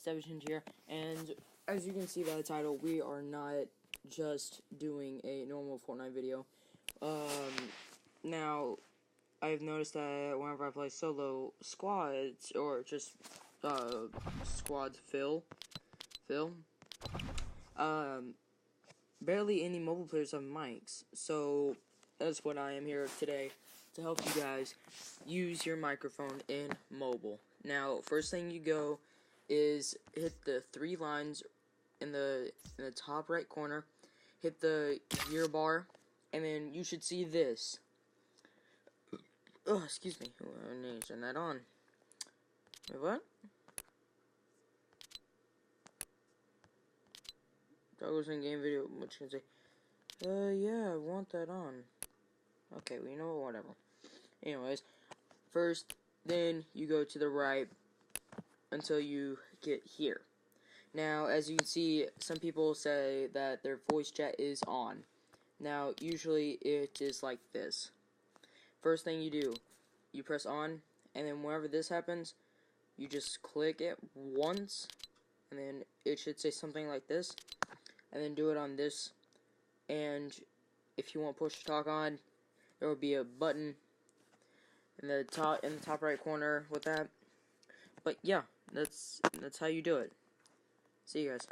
Savage here, and as you can see by the title, we are not just doing a normal Fortnite video. Now, I've noticed that whenever I play solo squads, or just, squads barely any mobile players have mics, so that's what I am here today, to help you guys use your microphone in mobile. Now, first thing you go is hit the three lines in the top right corner, hit the gear bar, and then you should see this. Oh, excuse me. I need to turn that on. Wait, what? Toggles in game video. What you can say? Yeah, I want that on. Okay, well, you know what? Whatever. Anyways, first, then you go to the right until you get here. Now, as you can see, some people say that their voice chat is on. Now, usually it is like this. First thing you do, you press on, and then whenever this happens, you just click it once, and then it should say something like this, and then do it on this, and if you want push to talk on, there will be a button in the top right corner with that. But yeah, that's how you do it. See you guys.